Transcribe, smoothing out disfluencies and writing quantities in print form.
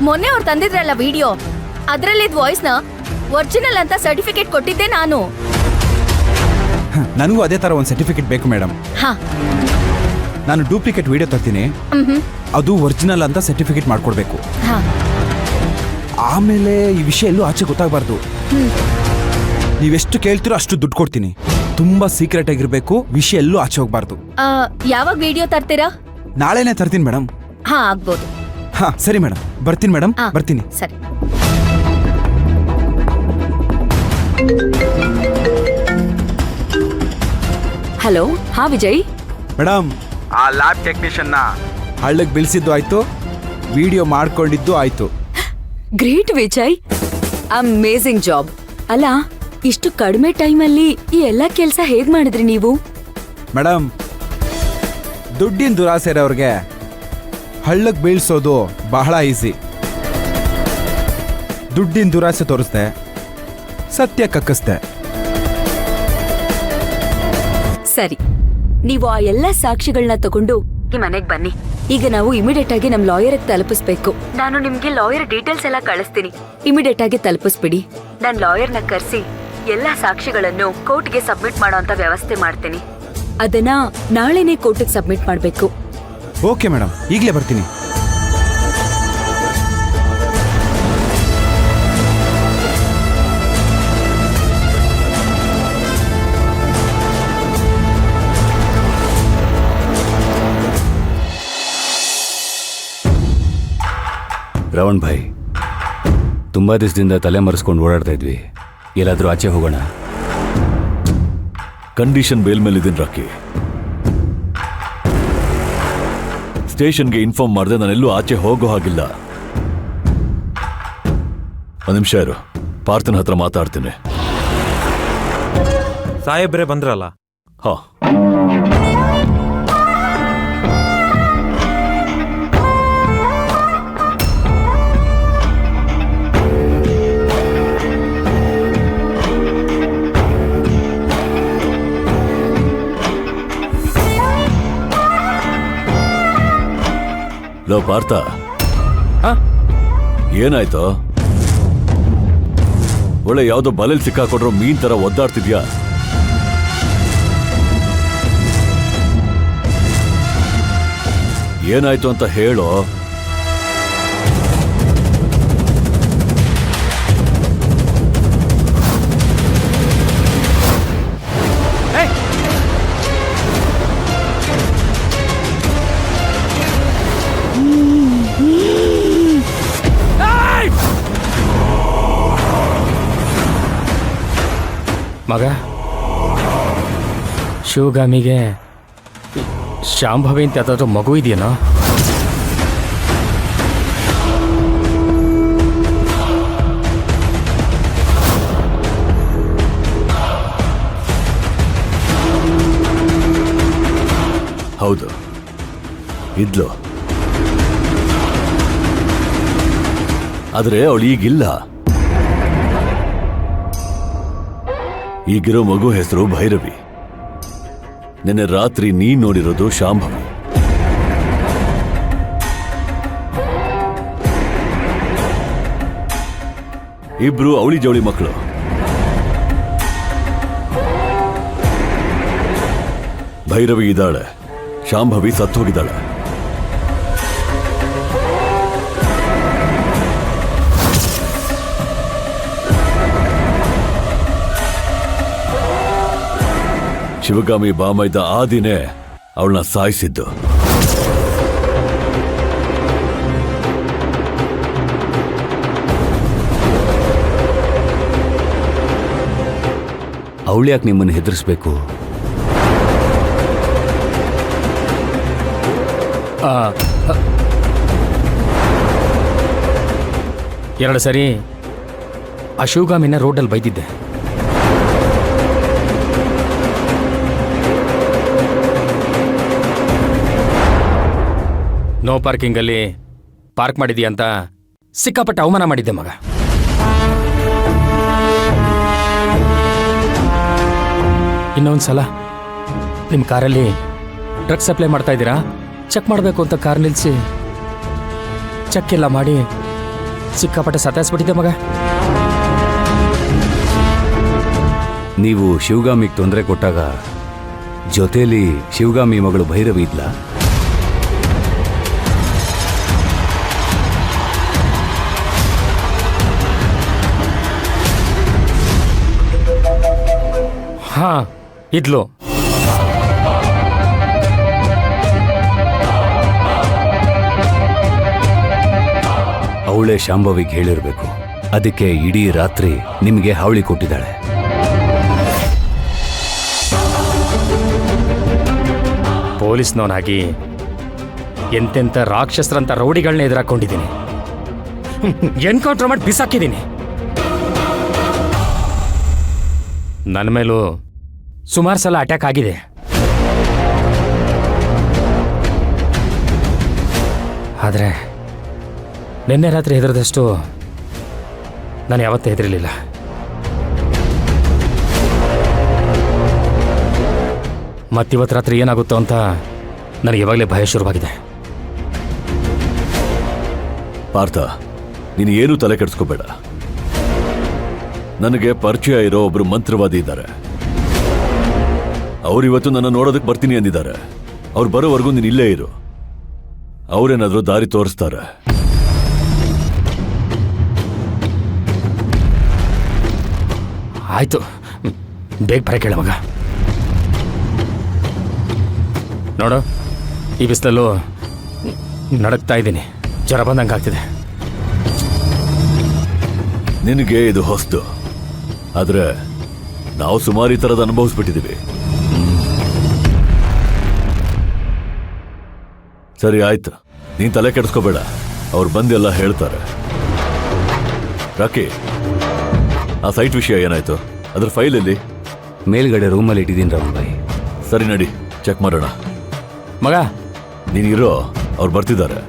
ಮೊನ್ನೆ ಅವ್ರು ತಂದಿದ್ರಲ್ಲ video, ಅದ್ರಲ್ಲಿದ್ ವಾಯ್ಸ್ನ original ಅಂತ ಸರ್ಟಿಫಿಕೇಟ್ ಕೊಟ್ಟಿದ್ದೆ ನಾನು. ನನಗೂ ಅದೇ ತರ ಒಂದು ಸರ್ಟಿಫಿಕೇಟ್ ಬೇಕು ಮೇಡಮ್. ಹಾ, ನಾನು ಡೂಪ್ಲಿಕೇಟ್ ವಿಡಿಯೋ ತರ್ತೀನಿ, ಅದು ಒರಿಜಿನಲ್ ಅಂತ ಸರ್ಟಿಫಿಕೇಟ್ ಮಾಡ್ಕೊಡ್ಬೇಕು. ಹಾ, ಆಮೇಲೆ ಈ ವಿಷಯ ಎಲ್ಲೂ ಆಚೆ ಗೊತ್ತಾಗಬಾರ್ದು. ನೀವೆಷ್ಟು ಕೇಳ್ತೀರೋ ಅಷ್ಟು ದುಡ್ಡು ಕೊಡ್ತೀನಿ. ತುಂಬಾ ಸೀಕ್ರೆಟ್ ಆಗಿರ್ಬೇಕು, ವಿಷಯ ಎಲ್ಲೂ ಆಚೆ ಹೋಗ್ಬಾರ್ದು. ಯಾವಾಗ ವಿಡಿಯೋ ತರ್ತೀರಾ? ನಾಳೆನೇ ತರ್ತೀನಿ ಮೇಡಮ್. ಹಾ, ಆಗ್ಬೋದು. ಹಾ ಸರಿ ಮೇಡಮ್, ಬರ್ತೀನಿ ಮೇಡಮ್, ಬರ್ತೀನಿ. ಸರಿ. ಹಲೋ. ಹಾ ವಿಜಯ್ ಮೇಡಮ್, ಆ ಲ್ಯಾಬ್ ಟೆಕ್ನಿಷಿಯನ್ನ ಹಳ್ಳಕ್ಕೆ ಬೀಳ್ಸಿದ್ದು ಆಯ್ತು, ವಿಡಿಯೋ ಮಾಡ್ಕೊಂಡಿದ್ದು ಆಯ್ತು. Great Vijay, amazing job. ಅಲ್ಲ, ಇಷ್ಟು ಕಡಿಮೆ ಟೈಮಲ್ಲಿ ಈ ಎಲ್ಲ ಕೆಲಸ ಹೇಗ್ ಮಾಡಿದ್ರಿ ನೀವು? ಮೇಡಮ್, ದುಡ್ಡಿನ ದುರಾಸೆ ಇರೋರ್ಗೆ ಹಳ್ಳಕ್ಕೆ ಬೀಳ್ಸೋದು ಬಹಳ ಈಸಿ. ದುಡ್ಡಿನ ದುರಾಸೆ ತೋರಿಸ್ದೆ, ಸತ್ಯ ಕಕ್ಕಿಸ್ದೆ. ಸರಿ, ನೀವು ಆ ಎಲ್ಲ ಸಾಕ್ಷಿಗಳನ್ನ ತಗೊಂಡು ಈ ಮನೆಗ್ ಬನ್ನಿ. ಈಗ ನಾವು ಇಮಿಡಿಯೇಟ್ ಆಗಿ ನಮ್ ಲಾಯರ್ ತಲುಪಿಸ್ಬೇಕು. ನಾನು ನಿಮ್ಗೆ ಲಾಯರ್ ಡೀಟೇಲ್ಸ್ ಎಲ್ಲ ಕಳಿಸ್ತೀನಿ. ಇಮಿಡಿಯೇಟ್ ಆಗಿ ತಲುಪಿಸ್ಬಿಡಿ. ನಾನ್ ಲಾಯರ್ನ ಕರೆಸಿ ಎಲ್ಲಾ ಸಾಕ್ಷಿಗಳನ್ನು ಕೋರ್ಟ್ಗೆ ಸಬ್ಮಿಟ್ ಮಾಡೋ ಅಂತ ವ್ಯವಸ್ಥೆ ಮಾಡ್ತೀನಿ. ಅದನ್ನ ನಾಳೆನೆ ಕೋರ್ಟ್ಗೆ ಸಬ್ಮಿಟ್ ಮಾಡ್ಬೇಕು. ಓಕೆ ಮೇಡಮ್, ಈಗಲೇ ಬರ್ತೀನಿ. ರಾವಣ್ ಭಾಯ್, ತುಂಬಾ ದಿವಸದಿಂದ ತಲೆ ಮರೆಸ್ಕೊಂಡು ಓಡಾಡ್ತಾ ಇದ್ವಿ. ಎಲ್ಲಾದ್ರೂ ಆಚೆ ಹೋಗೋಣ? ಕಂಡೀಷನ್ ಬೇಲ್ ಮೇಲಿದ್ದೀನಿ ರಾಕಿ. ಸ್ಟೇಷನ್ಗೆ ಇನ್ಫಾರ್ಮ್ ಮಾಡಿದೆ ನಾನೆಲ್ಲೂ ಆಚೆ ಹೋಗೋ ಹಾಗಿಲ್ಲ. ಒಂದು ನಿಮಿಷ ಇರು, ಪಾರ್ಥನ ಹತ್ರ ಮಾತಾಡ್ತೀನಿ. ಸಾಹೇಬ್ರೆ ಬಂದ್ರಲ್ಲ? ಹಾ. ಲೋ ಪಾರ್ಥ, ಏನಾಯ್ತು? ಒಳ್ಳೆ ಯಾವ್ದೋ ಬಲೆಲ್ ಸಿಕ್ಕಾಕೊಡ್ರೋ ಮೀನ್ ತರ ಒದ್ದಾಡ್ತಿದ್ಯಾ? ಏನಾಯ್ತು ಅಂತ ಹೇಳೋ. ಮಗ, ಶಿವಗಾಮಿಗೆ ಶಾಂಭವಿ ಅಂತ ಯಾವ್ದಾದ್ರು ಮಗು ಇದೆಯೇನೋ? ಹೌದು, ಇದ್ಲು. ಆದ್ರೆ ಅವಳು ಈಗಿಲ್ಲ. ಈಗಿರೋ ಮಗು ಹೆಸರು ಭೈರವಿ. ನಿನ್ನೆ ರಾತ್ರಿ ನೀನ್ ನೋಡಿರೋದು ಶಾಂಭವಿ. ಇಬ್ರು ಅವಳಿ ಜವಳಿ ಮಕ್ಕಳು. ಭೈರವಿ ಇದ್ದಾಳೆ, ಶಾಂಭವಿ ಸತ್ತೋಗಿದ್ದಾಳೆ. ಶಿವಗಾಮಿ ಬಾಮೈದ ಆ ದಿನೇ ಅವಳನ್ನ ಸಾಯಿಸಿದ್ದು. ಅವಳ್ಯಾಕೆ ನಿಮ್ಮನ್ನು ಹೆದರಿಸ್ಬೇಕು? ಎರಡು ಸರಿ ಆ ಶಿವಗಾಮಿನ ರೋಡಲ್ಲಿ ಬೈದಿದ್ದೆ. ನೋ ಪಾರ್ಕಿಂಗಲ್ಲಿ ಪಾರ್ಕ್ ಮಾಡಿದೀಯ ಅಂತ ಸಿಕ್ಕಾಪಟ್ಟೆ ಅವಮಾನ ಮಾಡಿದ್ದೆ ಮಗ. ಇನ್ನೊಂದ್ಸಲ ನಿಮ್ಮ ಕಾರಲ್ಲಿ ಡ್ರಗ್ಸ್ ಸಪ್ಲೈ ಮಾಡ್ತಾ ಇದ್ದೀರಾ, ಚೆಕ್ ಮಾಡಬೇಕು ಅಂತ ಕಾರ್ ನಿಲ್ಲಿಸಿ ಚೆಕ್ ಎಲ್ಲ ಮಾಡಿ ಸಿಕ್ಕಾಪಟ್ಟೆ ಸತಾಯಿಸ್ಬಿಟ್ಟಿದ್ದೆ ಮಗ. ನೀವು ಶಿವಗಾಮಿಗೆ ತೊಂದರೆ ಕೊಟ್ಟಾಗ ಜೊತೆಲಿ ಶಿವಗಾಮಿ ಮಗಳು ಭೈರವಿ ಇದ್ಲಾ? ಹಾ, ಇದ್ಲು. ಅವಳೇ ಶಾಂಭವಿಗೆ ಹೇಳಿರ್ಬೇಕು. ಅದಕ್ಕೆ ಇಡೀ ರಾತ್ರಿ ನಿಮಗೆ ಹಾವಳಿ ಕೊಟ್ಟಿದ್ದಾಳೆ. ಪೊಲೀಸ್ನವನಾಗಿ ಎಂತೆಂಥ ರಾಕ್ಷಸರಂತ ರೌಡಿಗಳನ್ನ ಎದುರಾಕೊಂಡಿದ್ದೀನಿ. ಎನ್ಕೌಂಟರ್ ಮಾಡಿ ಬಿಸಾಕಿದ್ದೀನಿ. ನನ್ನ ಮೇಲೂ ಸುಮಾರು ಸಲ ಅಟ್ಯಾಕ್ ಆಗಿದೆ. ಆದರೆ ನಿನ್ನೆ ರಾತ್ರಿ ಹೆದರದಷ್ಟು ನಾನು ಯಾವತ್ತೂ ಹೆದರಲಿಲ್ಲ. ಮತ್ತಿವತ್ತು ರಾತ್ರಿ ಏನಾಗುತ್ತೋ ಅಂತ ನನಗೆ ಇವಾಗಲೇ ಭಯ ಶುರುವಾಗಿದೆ. ಪಾರ್ಥ, ನೀನು ಏನೂ ತಲೆ ಕೆಡಿಸ್ಕೋಬೇಡ. ನನಗೆ ಪರಿಚಯ ಇರೋ ಒಬ್ರು ಮಂತ್ರವಾದಿ ಇದ್ದಾರೆ. ಅವರಿವತ್ತು ನನ್ನ ನೋಡೋದಕ್ಕೆ ಬರ್ತೀನಿ ಅಂದಿದ್ದಾರೆ. ಅವ್ರು ಬರೋವರೆಗೂ ನೀನು ಇಲ್ಲೇ ಇರು. ಅವರೇನಾದ್ರೂ ದಾರಿ ತೋರಿಸ್ತಾರೆ. ಆಯ್ತು, ಬೇಗ ಬರ ಕೇಳ ಮಗ. ನೋಡು, ಈ ಬಿಸಿಲಲ್ಲೂ ನಡಕ್ತಾ ಇದ್ದೀನಿ. ಜ್ವರ ಬಂದಂಗೆ ಆಗ್ತಿದೆ. ನಿನಗೆ ಇದು ಹೊಸ್ತು, ಆದ್ರೆ ನಾವು ಸುಮಾರು ಈ ಥರದ ಅನುಭವಿಸ್ಬಿಟ್ಟಿದ್ದೀವಿ. ಸರಿ ಆಯ್ತು, ನೀನ್ ತಲೆ ಕೆಡಿಸ್ಕೋಬೇಡ. ಅವ್ರು ಬಂದೆಲ್ಲ ಹೇಳ್ತಾರೆ. ರಾಕಿ, ಆ ಸೈಟ್ ವಿಷಯ ಏನಾಯ್ತು? ಅದ್ರ ಫೈಲ್ ಎಲ್ಲಿ? ಮೇಲ್ಗಡೆ ರೂಮಲ್ಲಿ ಇಟ್ಟಿದ್ದೀನಿ ರಾವಣ್ ಭಾಯ್. ಸರಿ ನಡಿ, ಚೆಕ್ ಮಾಡೋಣ. ಮಗ, ನೀನಿರೋ, ಅವ್ರು ಬರ್ತಿದ್ದಾರೆ.